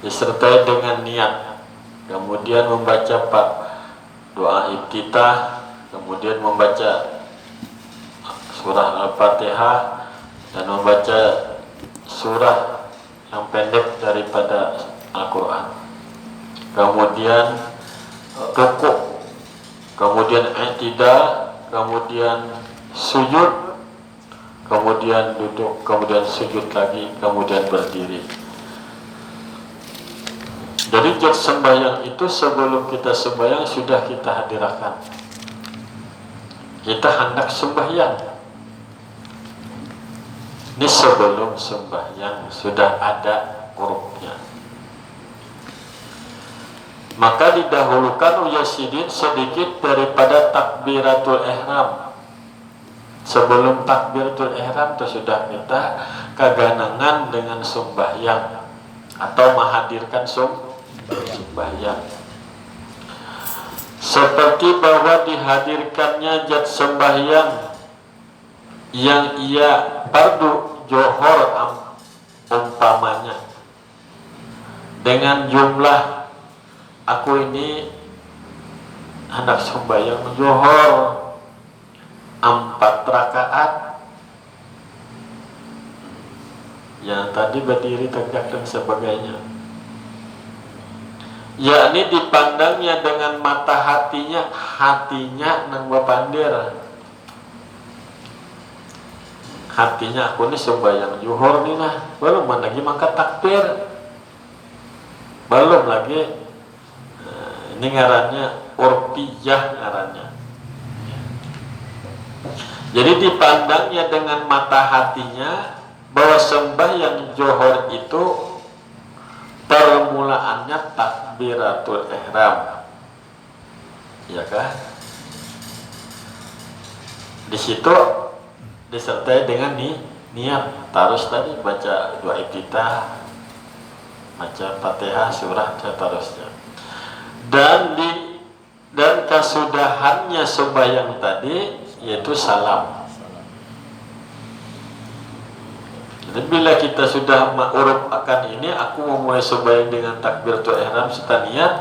disertai dengan niat, kemudian membaca doa iftitah, kemudian membaca surah Al-Fatihah dan membaca surah yang pendek daripada Al-Quran, kemudian rukuk, kemudian i'tidal, kemudian sujud, kemudian duduk, kemudian sujud lagi, kemudian berdiri. Jadi jad sembahyang itu sebelum kita sembahyang sudah kita hadirkan. Kita hendak sembahyang. Ini sebelum sembahyang sudah ada hurufnya. Maka didahulukan uyasidin sedikit daripada takbiratul ihram. Sebelum takbiratul ihram itu sudah kita keganangan dengan sembahyang atau menghadirkan sembahyang. Seperti bahwa dihadirkannya zat sembahyang yang ia fardu johor umpamanya dengan jumlah aku ini hendak sembahyang johor 4 rakaat, yang tadi berdiri tegak dan sebagainya, yakni dipandangnya dengan mata hatinya nang bapandir, hatinya aku ini sembahyang zuhur nih nah, belum lagi mangkat takbir, belum lagi ini ngarannya urfiyah ngarannya. Jadi dipandangnya dengan mata hatinya bahwa sembahyang zuhur itu permulaannya takbiratul ihram, ya kan? Di situ disertai dengan niat, terus tadi baca doa iftitah, baca Fatihah, surah dan terusnya. Dan kesudahannya sembahyang tadi yaitu salam. Dan bila kita sudah ma'uruf akan ini, aku memulai sembahyang dengan takbiratul ihram serta niat,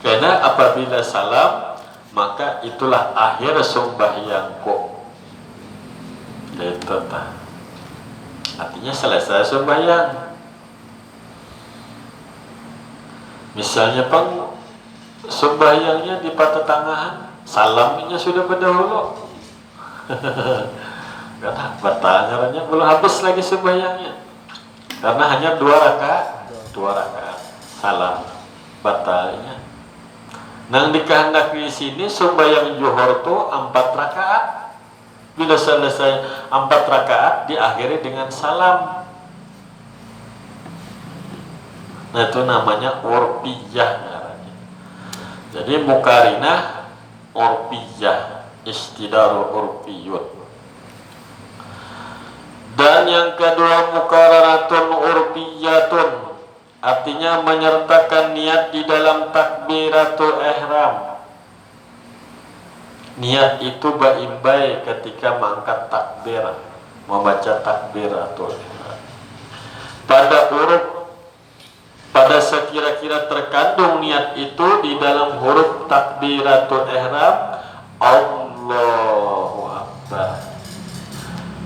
karena apabila salam maka itulah akhir sembahyangku. Itu artinya selesai sembahyang. Misalnya sembahyangnya di pertengahan, salamnya sudah berdahulu. Karena bertanyaannya belum habis lagi sembahyangnya, karena hanya 2 rakaat salam batalnya. Nang dikehendaki di sini sembahyang zuhur itu 4 rakaat. Bila selesai 4 rakaat diakhiri dengan salam. Nah itu namanya urfiyah. Jadi mukarinah urfiyah, istidaru urfiyun. Dan yang kedua muqaranatun urfiyatun, artinya menyertakan niat di dalam takbiratul ihram. Niat itu baimbai ketika mengangkat takbir, membaca takbiratul ihram. Pada sekira-kira terkandung niat itu di dalam huruf takbiratul ihram, Allahu Akbar.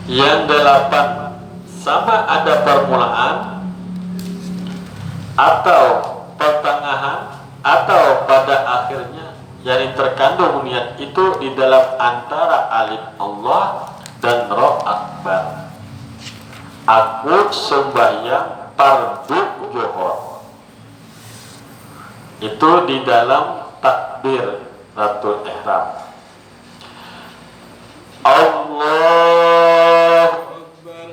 Yang 8 sama ada permulaan atau pertengahan atau pada akhirnya, yang terkandung niat itu di dalam antara alif Allah dan Roh Akbar. Aku sembahyang fardu zuhur. Itu di dalam takbiratul ihram. Allah Akbar.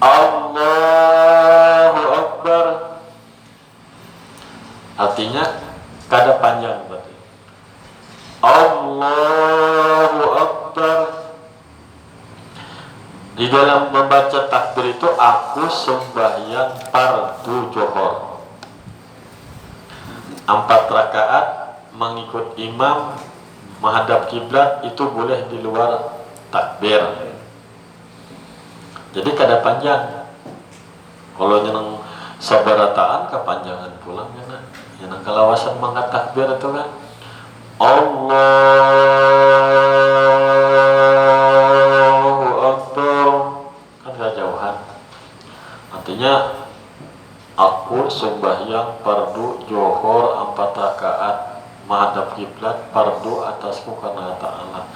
Allahu Akbar. Artinya kada panjang berarti. Allahu Akbar. Di dalam membaca takbir itu aku sembahyang fardu zuhur. 4 rakaat mengikut imam menghadap kiblat itu boleh di luar takbir. Jadi kada panjang. Kalau nyenang sabarataan kepanjangan pulang ya. Nyenang kalawasan mangkat takbir itu kan. Allahu Akbar, kan gak jauhan. Artinya aku sembahyang fardu johor 4 rakaat menghadap kiblat fardu atasku karena Ta'ala.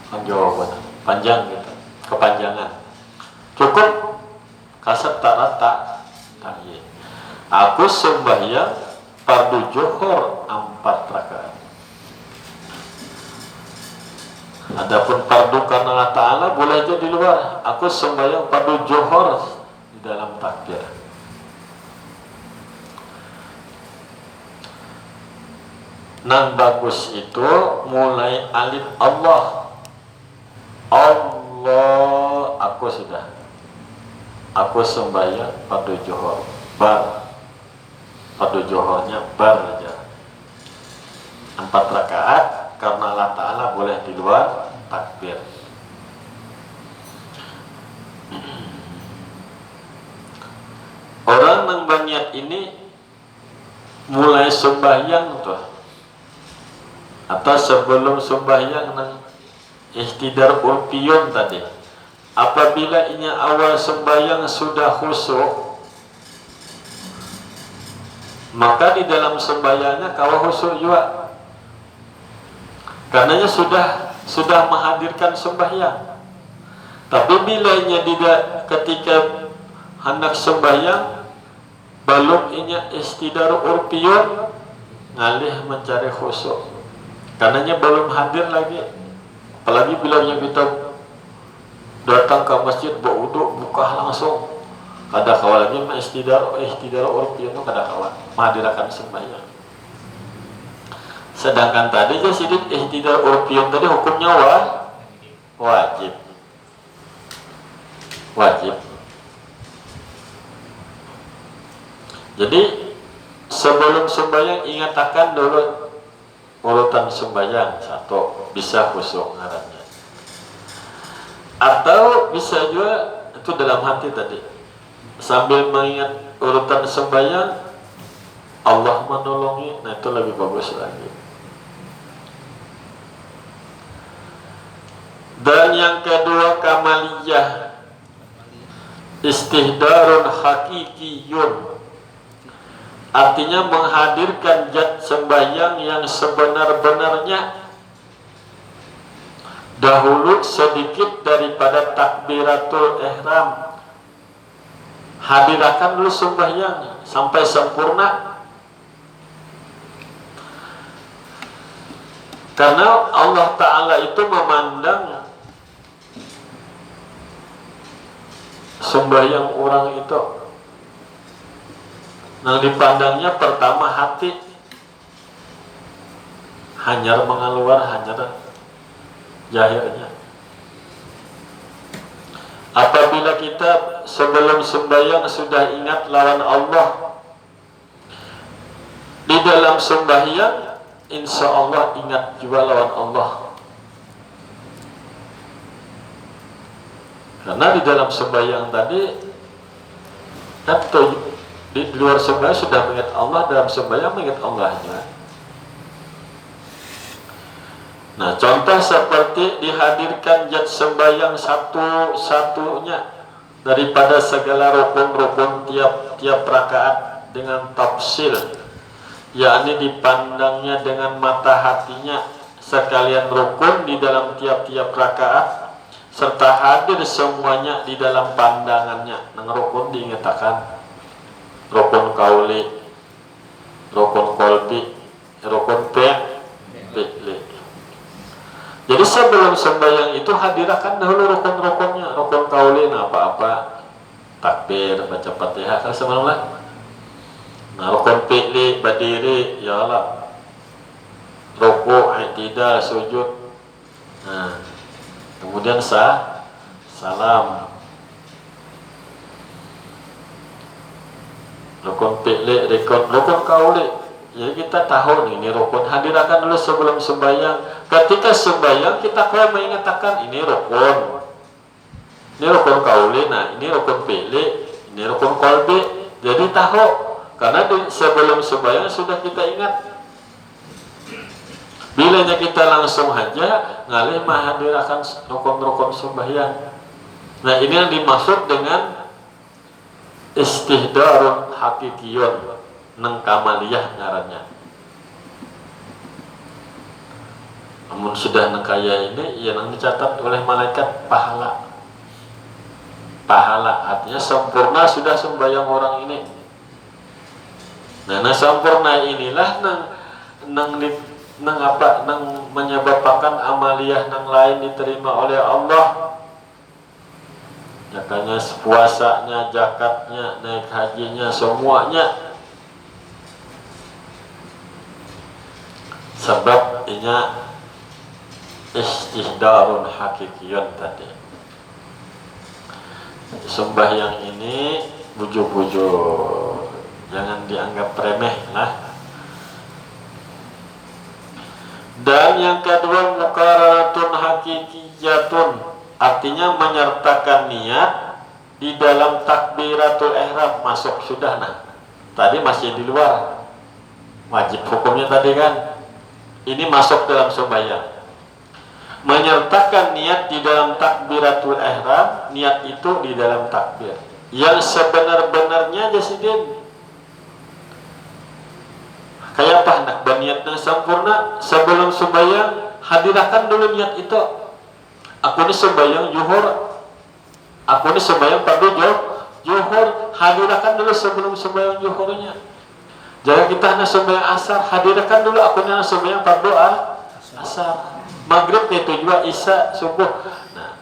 Kan jawabannya panjang gitu, kepanjangan. Cukup kasat tak rata. Aku sembahyang fardu johor 4 rakaat. Adapun fardu karena Allah Ta'ala boleh aja di luar. Aku sembahyang fardu johor di dalam takbir. Nang bagus itu mulai alif Allah. Allah, aku sudah. Aku sembahyang fardu johor bar. Fardu johornya bar aja. 4 rakaat. Karena Allah Ta'ala boleh di luar takbir. Orang yang berniat ini mulai sembahyang tuh, atau sebelum sembahyang nang ihtidar urpiyun tadi. Apabila ini awal sembahyang sudah khusyuk, maka di dalam sembahyangnya kalau khusyuk juga. Karenanya sudah menghadirkan sembahyang. Tapi bilanya tidak ketika hendak sembahyang belum inya istidar urpiyun ngalih mencari khusyuk. Karenanya belum hadir lagi. Apalagi bilanya kita datang ke masjid berwudu buka langsung. Kada kawal lagi istidar urpiyun itu kada kawal menghadirkan sembahyang. Sedangkan tadi jadi ihtidar urpiyun tadi hukumnya wajib. Jadi sebelum sembahyang ingatkan dulu urutan sembahyang satu bisa khusyuk ngarannya. Atau bisa juga itu dalam hati tadi sambil mengingat urutan sembahyang Allah menolongi, nah itu lebih bagus lagi. Dan yang kedua kamaliyah istihdarun hakikiyun, artinya menghadirkan zat sembahyang yang sebenar-benarnya dahulu sedikit daripada takbiratul ihram. Hadirkan dulu sembahyang sampai sempurna. Karena Allah Ta'ala itu memandang sembahyang orang itu, nah dipandangnya pertama hati, hanyar mengeluar, hanyar jahirnya. Apabila kita sebelum sembahyang sudah ingat lawan Allah, di dalam sembahyang insya Allah ingat juga lawan Allah. Karena di dalam sembahyang tadi kan di luar sembahyang sudah mengingat Allah, dalam sembahyang mengingat Allahnya. Nah contoh seperti dihadirkan zat sembahyang satu-satunya daripada segala rukun-rukun tiap rakaat dengan tafsil, yakni dipandangnya dengan mata hatinya sekalian rukun di dalam tiap-tiap rakaat, serta hadir semuanya di dalam pandangannya. Nang rukun diingatakan rukun kauli, rukun kolbi, rukun fi'li. Jadi sebelum sembahyang itu hadirkan dahulu rukun-rukunnya. Rukun kauli apa-apa takbir, baca Fatihah kan semalam. Nah rukun fi'li berdiri, ya Allah, ruku', i'tidal, sujud. Nah kemudian salam. Rukun fi'li, rukun kauli. Jadi kita tahu nih, ini rukun. Hadirkan dulu sebelum sembahyang. Ketika sembahyang kita kayak mengingatkan ini rukun. Ini rukun kauli, nah ini rukun fi'li, ini rukun qalbi. Jadi tahu, karena sebelum sembahyang sudah kita ingat. Bilanya kita langsung aja ngalih menghadirakan rukun-rukun sembahyang. Nah ini yang dimaksud dengan istihdarun hakikiyun, neng kamaliyah ngarannya. Namun sudah nengkaya ini, ya nang dicatat oleh malaikat pahala. Pahala artinya sempurna sudah sembahyang orang ini. Nah sempurna inilah nang menyebabkan amaliyah nang lain diterima oleh Allah. Makanya puasanya, zakatnya, naik hajinya, semuanya. Sebab ini istihdarun hakikiyun tadi. Sembahyang ini bujuk-bujuk, jangan dianggap remeh lah. Dan yang kedua muqaranatun hakikiyatun, artinya menyertakan niat di dalam takbiratul ihram, masuk sudah. Nah tadi masih di luar, wajib hukumnya tadi kan, ini masuk dalam sembahyang. Menyertakan niat di dalam takbiratul ihram, niat itu di dalam takbir yang sebenar-benarnya jasidin. Kayak apa hendak berniatnya sempurna sebelum sembahyang, hadirkan dulu niat itu. Aku ini sembahyang zuhur, aku ini sembahyang fardu zuhur, hadirkan dulu sebelum sembahyang zuhurnya. Jangan kita hendak sembahyang asar, hadirkan dulu aku ini sembahyang fardu asar. Maghrib itu juga isya, subuh. Nah,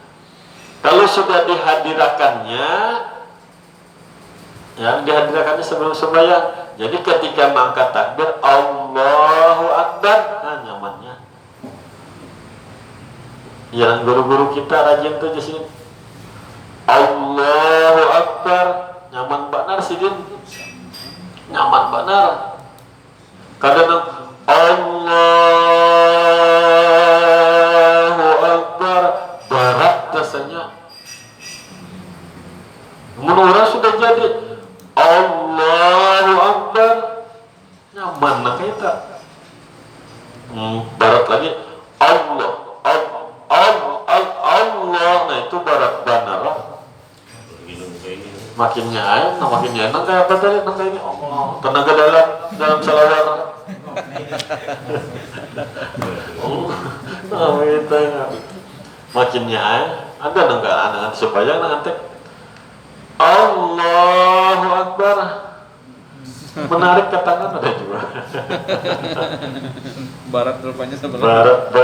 kalau sudah dihadirkannya, yang dihadirkannya sebelum sembahyang. Jadi ketika mengangkat takbir Allahu Akbar, nah nyamannya. Yang guru-guru kita rajin tuh di sini. Allahu Akbar, nyaman benar sih din. Nyaman benar. Kadang Allahu Akbar berat rasanya. Menurut sudah jadi Allahu Akbar nyaman nak kita. Barat lagi Allah nah itu barat benar. Makin nyaman, makin nyaman kayak apa tadi nang ini tenaga dalam salawat. Kita makin nyaman ada nggak anak supaya nanti Allahu Akbar menarik ke tangan ada juga. Barat rupanya sebelah. Barat